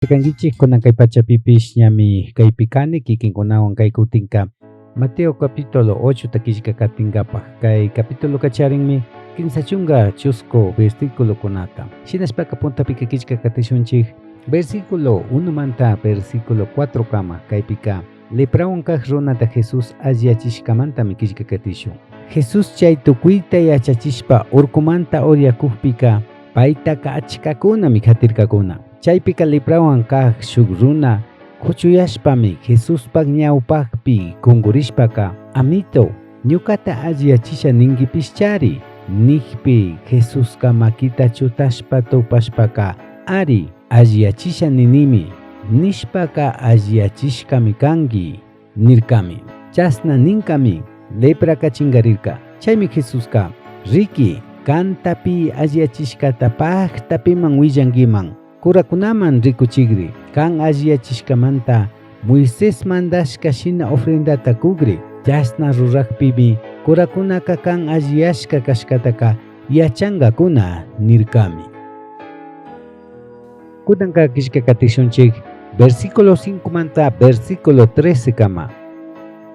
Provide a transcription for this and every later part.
Kangichik kunan kay pachapipish ñami kaypikani kikinkunawan kay kutinka Mateo capítulo 8 takishka katingapaj kay capítulo kacharinmi kinsachunga chusco versículo kunata shinashpaka puntapika kichka katishunchik versículo 1 manta versículo 4 kama kaypika leprawan kaq runata Jesús alliachishkamantami kichka katishun Jesús chay tukuyta yachachishpa urkumanta uryakukpika paytaka achkakunami katirkakuna chaypika leprawan kaq shuk runa kuchuyashpami Jesuspak ñawpakpi kungurishpaka amito ñukata alliachisha ninkipischari nikpi Jesuska makita chutashpa tupashpaka ari alliachisha ninimi nishpaka alliachishkami kanki nirkami chasna ninkami lepraka chingarirka chaymi Jesuska riki kantapi alliachishkata paktapiman willankiman kurakunaman rikuchigri kan alliachishkamanta Moisés mandashka shina ofrendata kugri chasna rurakpibi kurakunaka kan alliashka kashkataka yachangakuna nirkami kutanka kishka katishunchik versículo 5 manta versículo 13 kama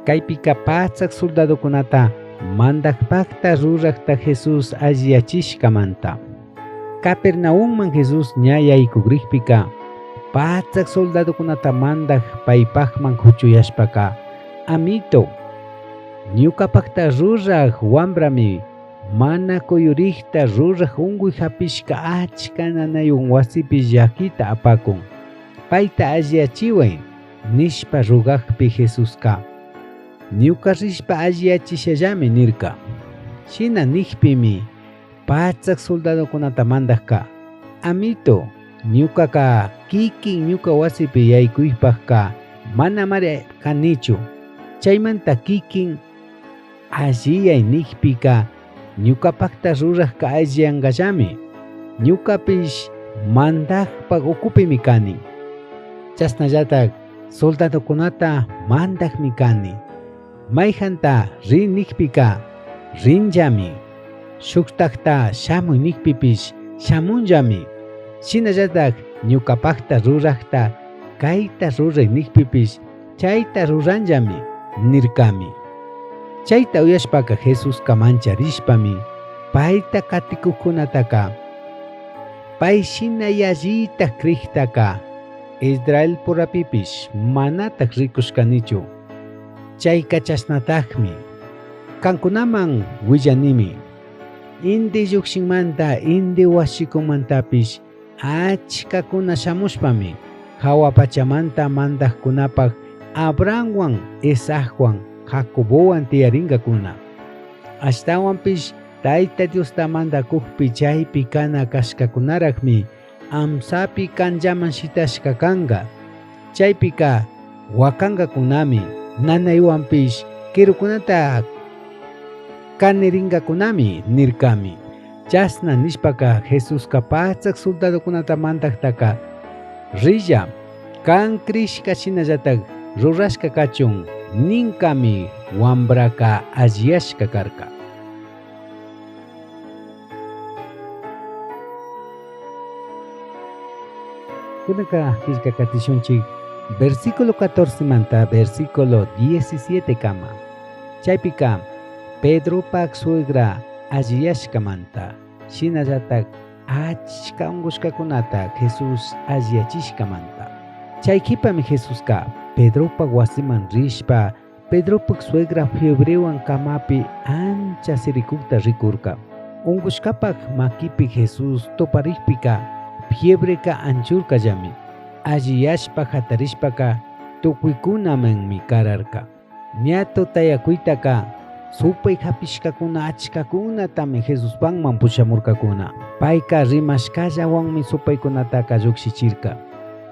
kaypika patzak soldadokunata mandakpakta rurakta Jesús alliachishkamanta Capernaumman Jesús ñayaykugriqpika patzak soldadokunata mandak paypaqman huchuyashpaka amito ñukapakta ruraq wambrami mana kuyuriqta ruraq unguy hapishka achka nanayuq wasipi llakita apakun payta alliachiway nishpa rugaqpi Jesuska ñuka rishpa alliachishallami nirka shina niqpimi patzak soldadokunata mandaqka amito ñukaka kikin ñuka wasipi yaykuypaqka mana mari kanichu chaymanta kikin alliyay niqpika ñukapaqta ruraqka alliyanqallami ñukapish mandaqpaq ukupimi kani chasnallatak soldadokunata mandaqmi kani mayjanta rin niqpika rinllami shuktakta shamuy niqpipish shamunllami shinallatak ñukapaqta ruraqta kayta ruray niqpipish chayta ruranllami nirkami chayta uyashpaka Jesuska mancharishpami payta katikuqkunataka pay shina yallita kriqtaka Israel purapipish manataq rikushkanichu chayka chasnatakmi kankunaman willanimi inti lluqshinmanta inti wasikunmantapish achkakuna shamushpami hawa pachamanta mandaqkunapaq Abrahamwan Isaacwan Jacobowan tiyaringakuna ashtawanpish Tayta Diosta mandakuqpi chaypi kana kashkakunaraqmi amsapi kanllaman shitashka kanqa chaypika wakangakunami nanaywanpish kirukunata kaniringakunami nirkami chasna nishpaka Jesuska patzak soldadokunata mandaqtaka rilla kan krishka shinallatak rurashka kachun ninkami wambraka alliashka karka kunaka kishka katishunchik versículo 14 manta versículo 17 kama chaypika Pedropak suegra alliashkamanta shinallatak achka ungushkakunata Jesús alliachishkamanta chaykipami Jesuska Pedropak wasiman rishpa Pedropak suegra fiebrewan kamapi ancha sirikukta rikurka ungushkapak makipi Jesús toparikpika fiebreka anchurkallami alliashpa hatarishpaka tukuykunamanmi kararka ñato tayakuytaka supay hapishkakuna achkakunatami Jesuspanman pushamurkakuna payka rimashkallawanmi supaykunataka llukshichirka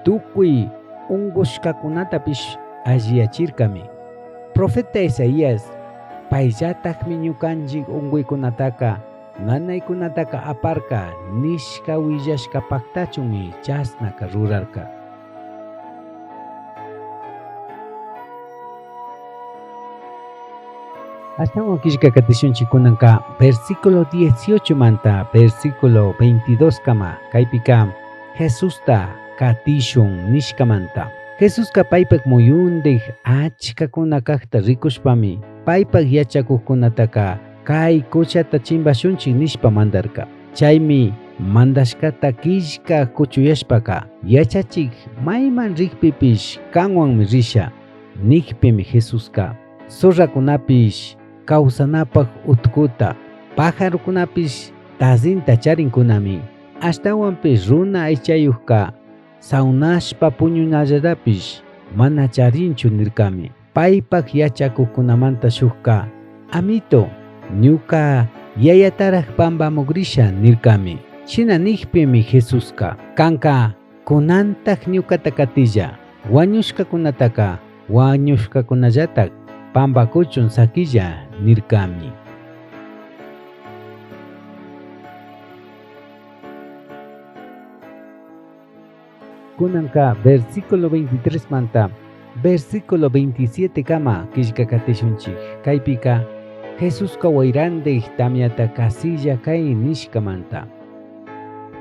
tukuy ungushkakunatapish alliachirkami profeta Isaías payllatakmi ñukanchik unguykunataka nanaykunataka aparka nishka willashkapaqtachunmi chasnaka rurarka Ashtawan kishka katishunchik kunanka versículo 18 manta versículo 22 kama kaypika Jesusta katishun nishkamanta. Jesusqa paypak muyundej achkakuna kaqta rikushpami paypak yachakuqkunataqa kay kuchata chimbashunchik nishpa mandarka. Chaymi mandashkata killka kuchuyashpaka yachachik mayman rikpipish kanwanmi risha nikpimi Jesusqa zorrakunapish kawsanapak utkuta pajarukunapish tazinta charinkunami ashtawanpish runa aychayuqqa sawnashpa puñunallatapish mana charinchu nirkami. Paypak yachakuqkunamanta shukqa amito ñuka yayataraq pampamugrisha nirkami. Shina nikpimi Jesusqa kanka kunantaq ñukata katilla wañushkakunataqa wañushkakunallatak pampakuchun sakilla nirkami. Kunanka versículo 23 manta versículo 27 kama killkakatishunchik. Kaypika Jesusqa wayrandej tamyata kasilla kay nishkamanta.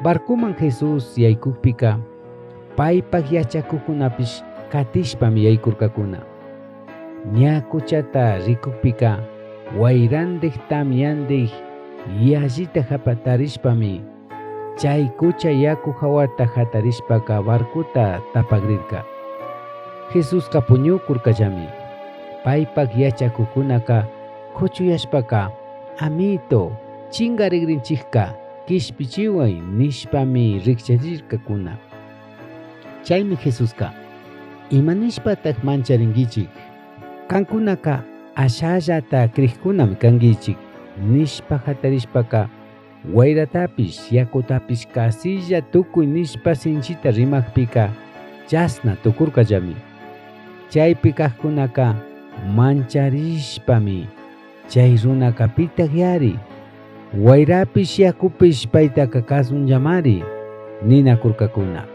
Barkuman Jesus yaykukpika paypak yachakuqkunapish katishpami yaykurkakuna. Ña kuchata rikukpika wayrandej tamyandej yallita hapatarishpami chay kucha yaku hawata hatarishpaka barkuta tapagrirka. Jesusqa puñukurkallami. Paypak yachakuqkunaqa kuchuyashpaka amito chingarigrinchikka kishpichiway nishpami rikchachirkakuna. Chaymi Jesusqa imanishpatak mancharinkichik kankunaka ashallata kriqkunam kankichik nishpa hatarishpaka wayratapish yakutapish kasilla tukuy nishpa sinchita rimakpika chasna tukurkallami. Chaypi kaqkunaka mancharishpami chay runaka pitaq yari wayrapish yakupish paytaka kasunllamari ninakurkakuna.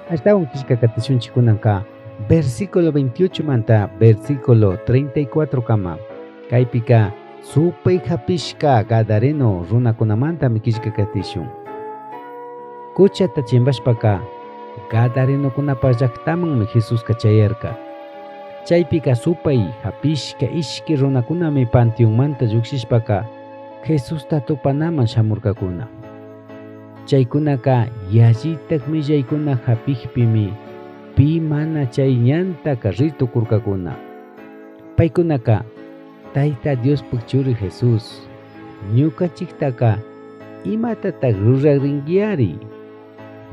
Ashtawan killkakatishunchik kunanka versículo 28 manta versículo 34 kama. Kaypika supay hapishka gadareno runakunamanta killkakatishun. Kuchata chimbashpaka gadarenokunapak llaqtamanmi Jesusqa chayarka. Chaypika supay hapishka ishki runakunami panteonmanta llukshishpaka Jesusta tupanaman shamurkakuna. Chaykunaka yallitaq millaykuna hapikpimi pi mana chay ñantaka ritukurkakuna. Paykunaka Tayta Diospuk churi Jesus ñukanchiktaka imatataq rurarinkiyari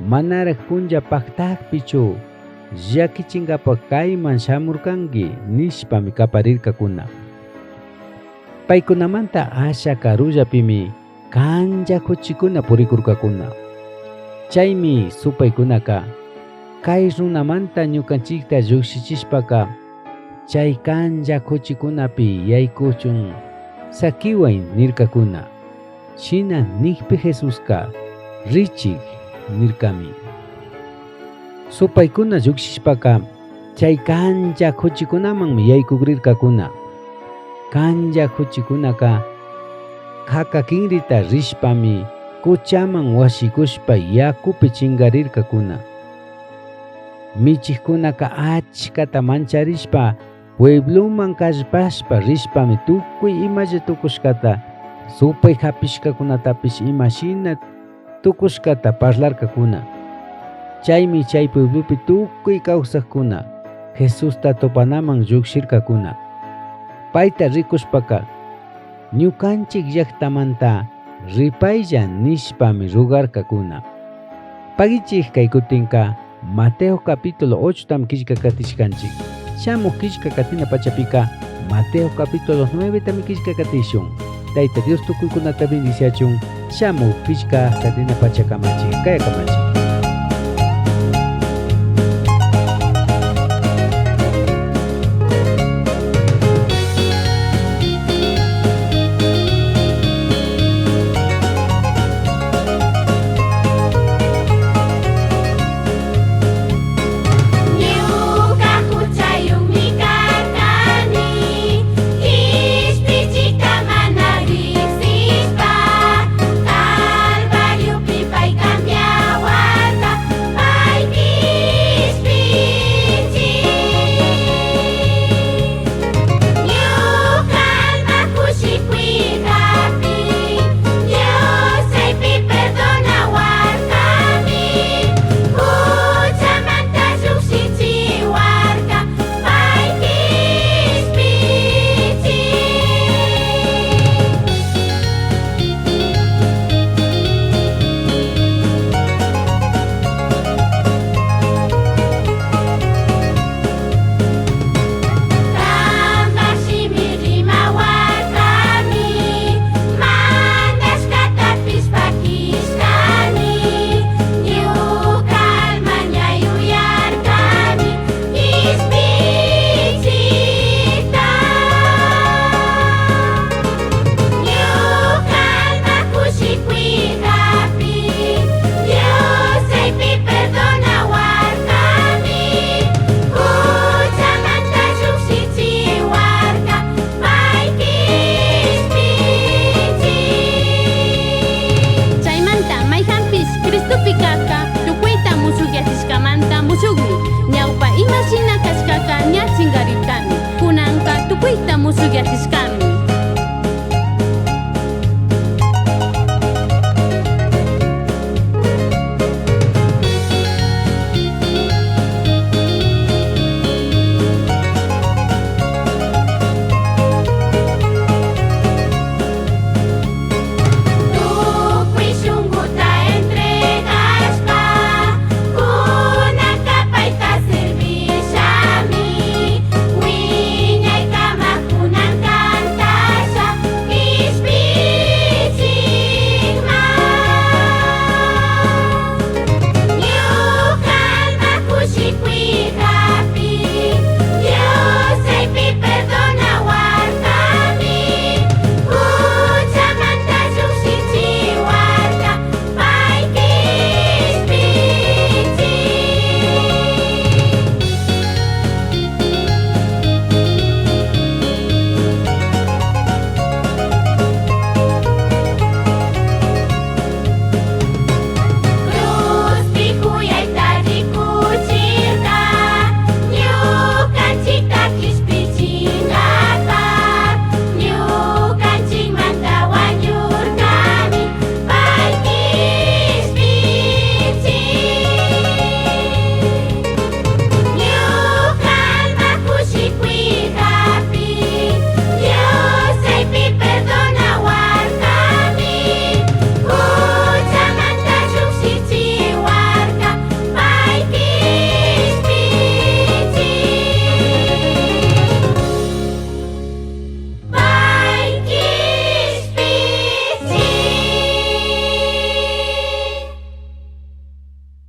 manaraq punlla paqtaqpichu llakichinkapak kayman shamurkanki nishpami kaparirkakuna. Paykunamanta asha karullapimi kanlla kuchikuna purikurkakuna. Chaymi supaykunaka kay runamanta ñukanchikta llukshichishpaka chay kanlla kuchikunapi yaykuchun sakiway nirkakuna. Shina nikpi Jesusqa richik nirkami. Supaykuna llukshishpaka chay kanlla kuchikunamanmi yaykukrirkakuna. Kanlla kuchikunaka haka kinrita rishpami kuchaman washikushpa yakupi chingarirkakuna. Michikkunaka achkata mancharishpa puebloman kallpashpa rishpami tukuy imalla tukushkata supay hapishkakunatapish imashina tukushkata parlarkakuna. Chaymi chay pueblopi tukuy kawsaqkuna Jesusta tupanaman llukshirkakuna. Payta rikushpaka ñukanchik llaqtamanta ripaylla nishpami rugarkakuna. Pagichik kay kutinka Mateo capítulo 8 tam killkakatishkanchik. Shamuq killkakatina pachapika Mateo capítulo 9 tam killkakatishun. Tayta Dios tukuykunata bendiciachun. Shamuq killkakatina pachakamachik kayakamanchik.